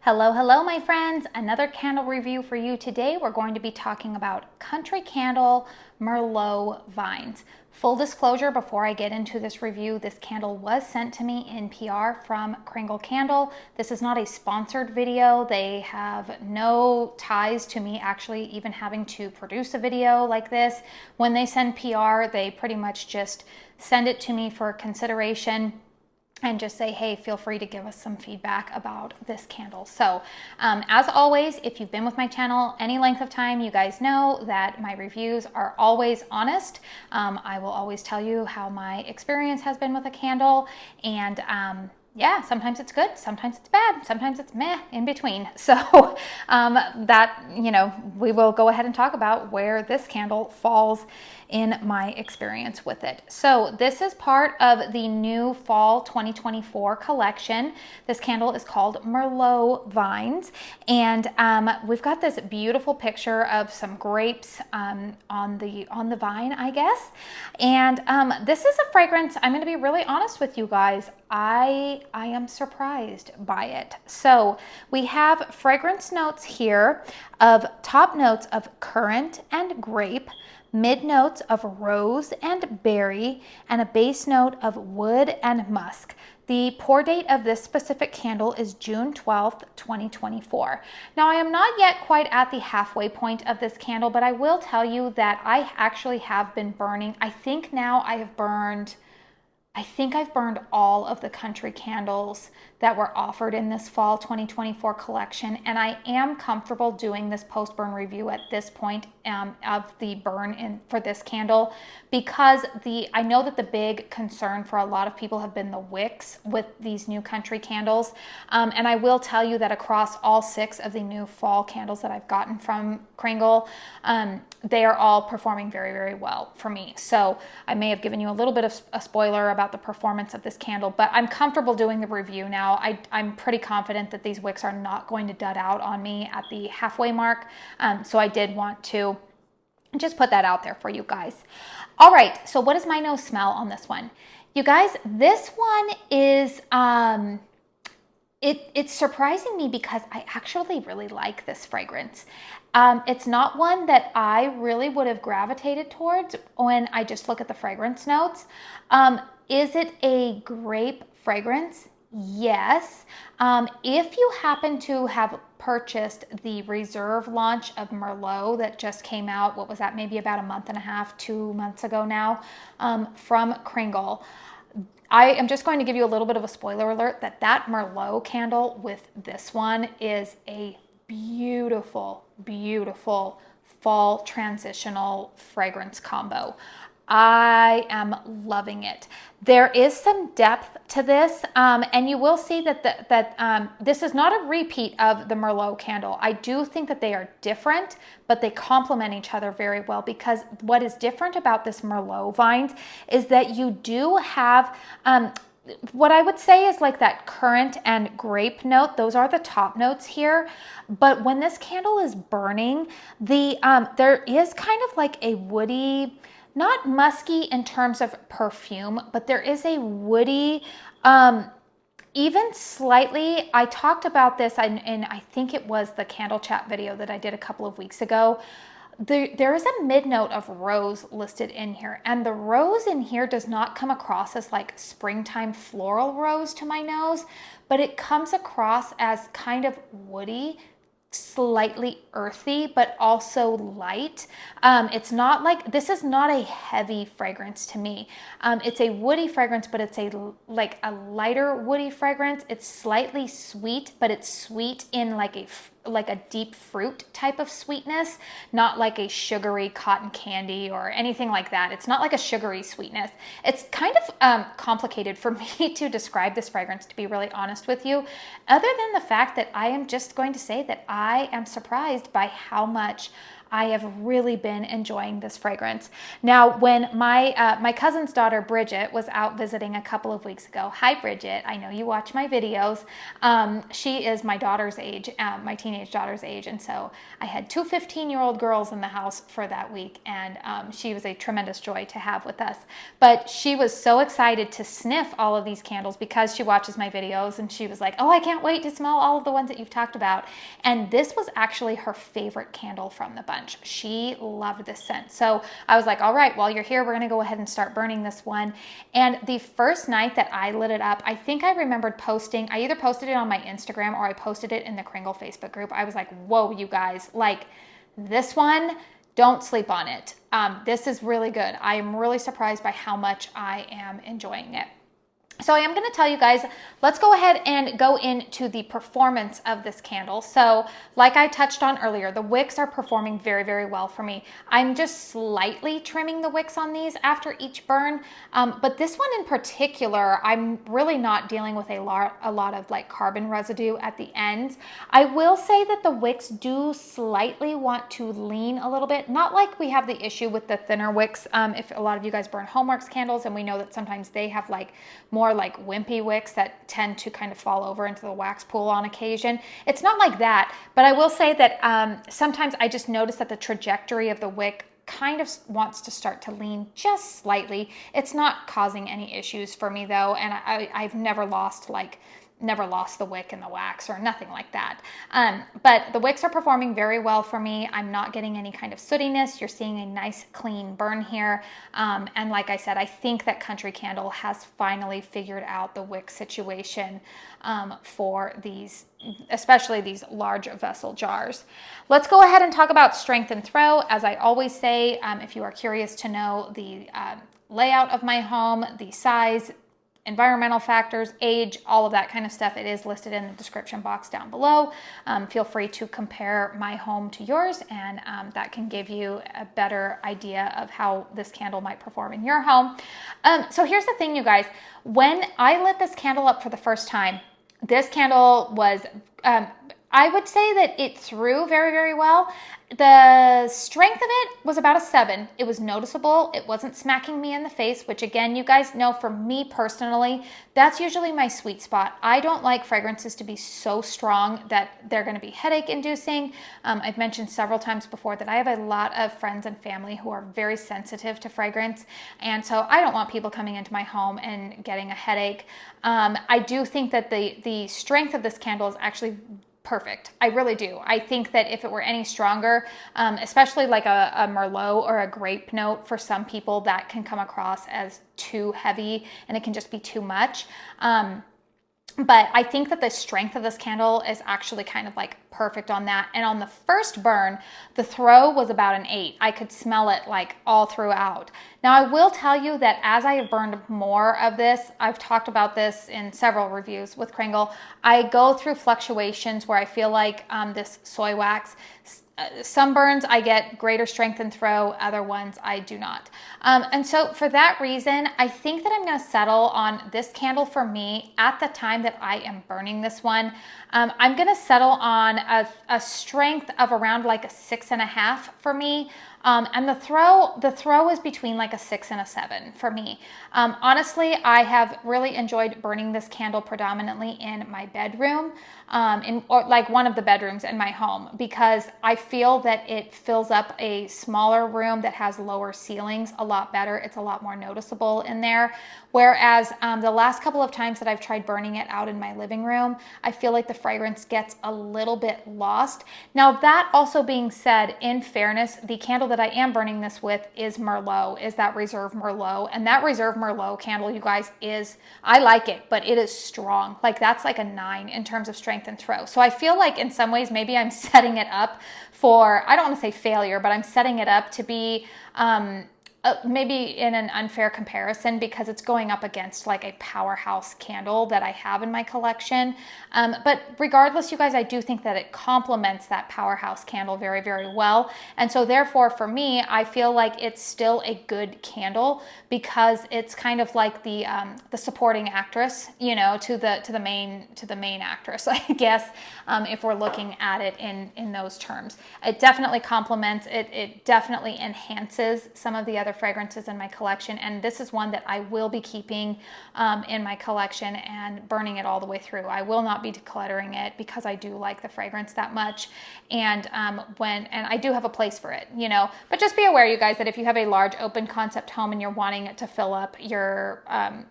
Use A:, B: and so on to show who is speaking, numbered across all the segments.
A: Hello, hello, my friends. Another candle review for you today. We're going to be talking about Country Candle Merlot Vines. Full disclosure, before I get into this review, this candle was sent to me in PR from KRINGLE Candle. This is not a sponsored video. They have no ties to me actually even having to produce a video like this. When they send PR, they pretty much just send it to me for consideration and just say, hey, feel free to give us some feedback about this candle. So as always, if you've been with my channel any length of time, you guys know that my reviews are always honest. I will always tell you how my experience has been with a candle, and yeah, sometimes it's good, sometimes it's bad, sometimes it's meh, in between. So we will go ahead and talk about where this candle falls in my experience with it. So this is part of the new fall 2024 collection. This candle is called Merlot Vines, and we've got this beautiful picture of some grapes on the vine, I guess. And this is a fragrance, I'm going to be really honest with you guys, I am surprised by it. So we have fragrance notes here of top notes of currant and grape, mid notes of rose and berry, and a base note of wood and musk. The pour date of this specific candle is June 12th, 2024. Now, I am not yet quite at the halfway point of this candle, but I will tell you that I actually have been burning. I think I've burned all of the country candles that were offered in this fall 2024 collection, and I am comfortable doing this post-burn review at this point of the burn for this candle, because I know that the big concern for a lot of people have been the wicks with these new country candles, and I will tell you that across all 6 of the new fall candles that I've gotten from KRINGLE, they are all performing very, very well for me. So I may have given you a little bit of a spoiler about the performance of this candle, but I'm comfortable doing the review now. I'm pretty confident that these wicks are not going to dud out on me at the halfway mark. So I did want to just put that out there for you guys. All right, so what is my nose smell on this one? You guys, this one is, it's surprising me because I actually really like this fragrance. It's not one that I really would have gravitated towards when I just look at the fragrance notes. Is it a grape fragrance? Yes. If you happen to have purchased the reserve launch of Merlot that just came out, what was that, maybe about a month and a half, 2 months ago now, from KRINGLE, I am just going to give you a little bit of a spoiler alert that Merlot candle with this one is a beautiful, beautiful fall transitional fragrance combo. I am loving it. There is some depth to this, and you will see that this is not a repeat of the Merlot candle. I do think that they are different, but they complement each other very well, because what is different about this Merlot vines is that you do have what I would say is like that currant and grape note. Those are the top notes here. But when this candle is burning, there is kind of like a woody, not musky in terms of perfume, but there is a woody, even slightly, I talked about this and I think it was the candle chat video that I did a couple of weeks ago. There is a mid note of rose listed in here, and the rose in here does not come across as like springtime floral rose to my nose, but it comes across as kind of woody, slightly earthy, but also light. It's not like, this is not a heavy fragrance to me. It's a woody fragrance, but it's like a lighter woody fragrance. It's slightly sweet, but it's sweet in like a deep fruit type of sweetness, not like a sugary cotton candy or anything like that. It's not like a sugary sweetness. It's kind of complicated for me to describe this fragrance, to be really honest with you, other than the fact that I am just going to say that I am surprised by how much I have really been enjoying this fragrance. Now, when my cousin's daughter, Bridget, was out visiting a couple of weeks ago. Hi, Bridget. I know you watch my videos. She is my daughter's age, my teenage daughter's age. And so I had two 15-year-old girls in the house for that week. And she was a tremendous joy to have with us. But she was so excited to sniff all of these candles because she watches my videos. And she was like, oh, I can't wait to smell all of the ones that you've talked about. And this was actually her favorite candle from the bunch. She loved this scent. So I was like, all right, while you're here, we're going to go ahead and start burning this one. And the first night that I lit it up, I think I remembered posting, I either posted it on my Instagram or I posted it in the Kringle Facebook group. I was like, whoa, you guys, like this one, don't sleep on it. This is really good. I am really surprised by how much I am enjoying it. So I am going to tell you guys, let's go ahead and go into the performance of this candle. So like I touched on earlier, the wicks are performing very, very well for me. I'm just slightly trimming the wicks on these after each burn. But this one in particular, I'm really not dealing with a lot of like carbon residue at the ends. I will say that the wicks do slightly want to lean a little bit, not like we have the issue with the thinner wicks. If a lot of you guys burn Homeworks candles, and we know that sometimes they have like more like wimpy wicks that tend to kind of fall over into the wax pool on occasion. It's not like that, but I will say that sometimes I just notice that the trajectory of the wick kind of wants to start to lean just slightly. It's not causing any issues for me though, and I've never lost the wick in the wax or nothing like that. But the wicks are performing very well for me. I'm not getting any kind of sootiness. You're seeing a nice clean burn here. And like I said, I think that Country Candle has finally figured out the wick situation for these, especially these large vessel jars. Let's go ahead and talk about strength and throw. As I always say, if you are curious to know the layout of my home, the size, environmental factors, age, all of that kind of stuff, it is listed in the description box down below. Feel free to compare my home to yours, and that can give you a better idea of how this candle might perform in your home. So here's the thing, you guys. When I lit this candle up for the first time, this candle was, I would say that it threw very, very well. The strength of it was about a 7. It was noticeable. It wasn't smacking me in the face, which again, you guys know for me personally, that's usually my sweet spot. I don't like fragrances to be so strong that they're going to be headache inducing. I've mentioned several times before that I have a lot of friends and family who are very sensitive to fragrance. And so I don't want people coming into my home and getting a headache. I do think that the strength of this candle is actually perfect. I really do. I think that if it were any stronger, especially like a Merlot or a grape note, for some people that can come across as too heavy and it can just be too much. But I think that the strength of this candle is actually kind of like perfect on that. And on the first burn, the throw was about an 8. I could smell it like all throughout. Now I will tell you that as I have burned more of this, I've talked about this in several reviews with Kringle, I go through fluctuations where I feel like this soy wax, some burns I get greater strength and throw, other ones I do not. And so for that reason, I think that I'm going to settle on this candle for me at the time that I am burning this one. I'm going to settle on a strength of around like a 6.5 for me. And the throw is between like a 6 and a 7 for me. Honestly, I have really enjoyed burning this candle predominantly in my bedroom, or like one of the bedrooms in my home, because I feel that it fills up a smaller room that has lower ceilings a lot better. It's a lot more noticeable in there. Whereas the last couple of times that I've tried burning it out in my living room, I feel like the fragrance gets a little bit lost. Now that also being said, in fairness, the candle that I am burning this with is Merlot, is that Reserve Merlot. And that Reserve Merlot candle, you guys, I like it, but it is strong. Like that's like a 9 in terms of strength and throw. So I feel like in some ways, maybe I'm setting it up for, I don't want to say failure, but I'm setting it up to be maybe in an unfair comparison because it's going up against like a powerhouse candle that I have in my collection. But regardless, you guys, I do think that it complements that powerhouse candle very, very well. And so therefore for me, I feel like it's still a good candle because it's kind of like the supporting actress, you know, to the main actress, I guess, if we're looking at it in those terms. It definitely complements it. It definitely enhances some of the other fragrances in my collection, and this is one that I will be keeping in my collection and burning it all the way through. I will not be decluttering it because I do like the fragrance that much, and I do have a place for it, you know. But just be aware, you guys, that if you have a large open concept home and you're wanting it to fill up your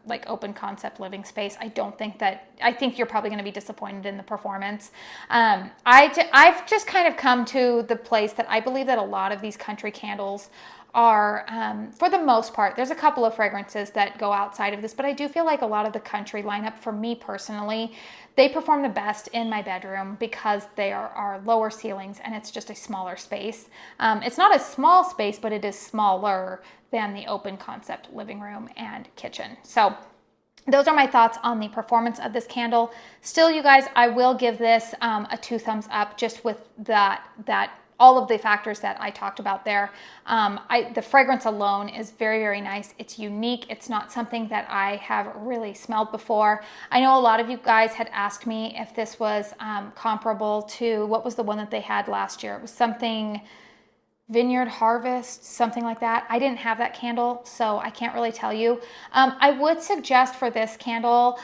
A: like open concept living space, I think you're probably going to be disappointed in the performance. I've just kind of come to the place that I believe that a lot of these country candles are, for the most part, there's a couple of fragrances that go outside of this, but I do feel like a lot of the country lineup, for me personally, they perform the best in my bedroom because they are lower ceilings and it's just a smaller space. It's not a small space, but it is smaller than the open concept living room and kitchen. So those are my thoughts on the performance of this candle. Still, you guys, I will give this a 2 thumbs up just with that all of the factors that I talked about there. The fragrance alone is very, very nice. It's unique. It's not something that I have really smelled before. I know a lot of you guys had asked me if this was comparable to, what was the one that they had last year? It was something Vineyard Harvest, something like that. I didn't have that candle, so I can't really tell you. I would suggest for this candle,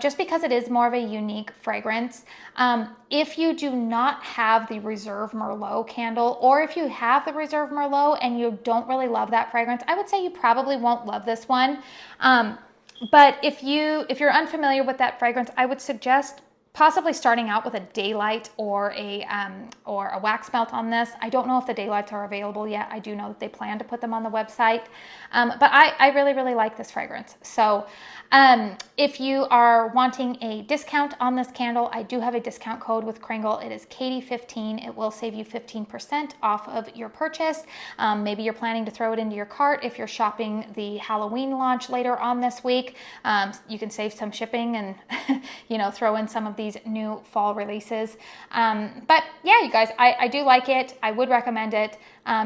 A: just because it is more of a unique fragrance, if you do not have the Reserve Merlot candle, or if you have the Reserve Merlot and you don't really love that fragrance, I would say you probably won't love this one. But if you're unfamiliar with that fragrance, I would suggest possibly starting out with a daylight or a wax melt on this. I don't know if the daylights are available yet. I do know that they plan to put them on the website. But I really, really like this fragrance. So if you are wanting a discount on this candle, I do have a discount code with Kringle. It is Katie15. It will save you 15% off of your purchase. Maybe you're planning to throw it into your cart if you're shopping the Halloween launch later on this week. You can save some shipping and you know, throw in some of these new fall releases. But yeah, you guys, I do like it. I would recommend it,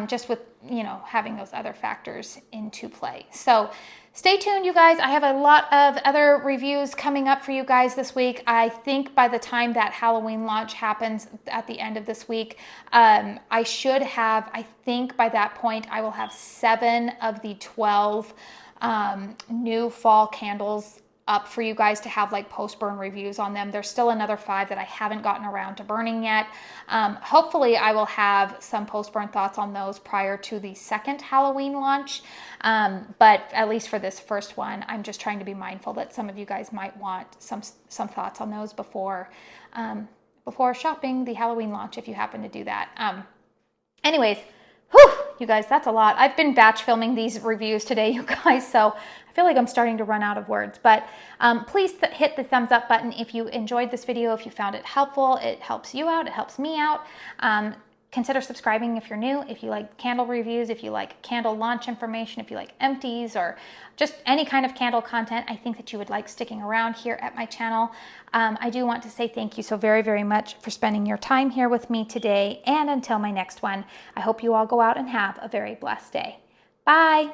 A: just with, you know, having those other factors into play. So stay tuned, you guys. I have a lot of other reviews coming up for you guys this week. I think by the time that Halloween launch happens at the end of this week, I should have, I think by that point, I will have 7 of the 12 new fall candles up for you guys to have like post-burn reviews on them. There's still another 5 that I haven't gotten around to burning yet. Hopefully I will have some post-burn thoughts on those prior to the second Halloween launch. But at least for this first one, I'm just trying to be mindful that some of you guys might want some thoughts on those before shopping the Halloween launch, if you happen to do that. Anyways, whew, you guys, that's a lot. I've been batch filming these reviews today, you guys, so I feel like I'm starting to run out of words. But please hit the thumbs up button if you enjoyed this video, if you found it helpful. It helps you out, it helps me out. Consider subscribing if you're new, if you like candle reviews, if you like candle launch information, if you like empties, or just any kind of candle content I think that you would like sticking around here at my channel. I do want to say thank you so very, very much for spending your time here with me today. And until my next one, I hope you all go out and have a very blessed day. Bye.